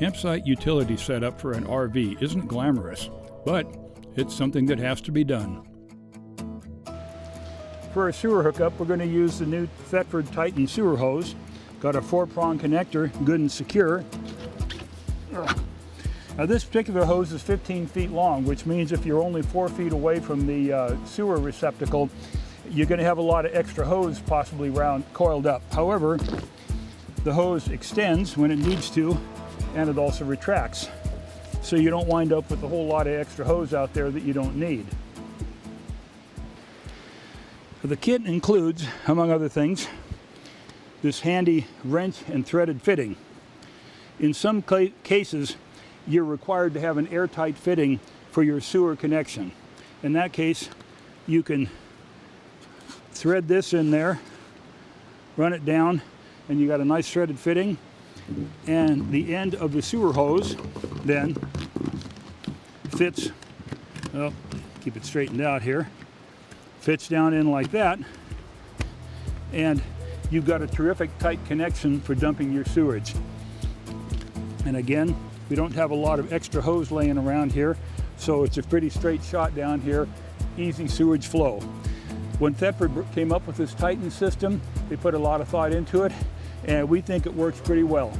Campsite utility setup for an RV isn't glamorous, but it's something that has to be done. For a sewer hookup, we're going to use the new Thetford Titan Sewer Hose. Got a 4-prong connector, good and secure. Now this particular hose is 15 feet long, which means if you're only 4 feet away from the sewer receptacle, you're going to have a lot of extra hose possibly coiled up. However, the hose extends when it needs to, and it also retracts. So you don't wind up with a whole lot of extra hose out there that you don't need. The kit includes, among other things, this handy wrench and threaded fitting. In some cases, you're required to have an airtight fitting for your sewer connection. In that case, you can thread this in there, run it down, and you got a nice threaded fitting. And the end of the sewer hose then fits, well, keep it straightened out here, fits down in like that, and you've got a terrific tight connection for dumping your sewage. And again, we don't have a lot of extra hose laying around here, so it's a pretty straight shot down here, easy sewage flow. When Thetford came up with this Titan system, they put a lot of thought into it, and we think it works pretty well.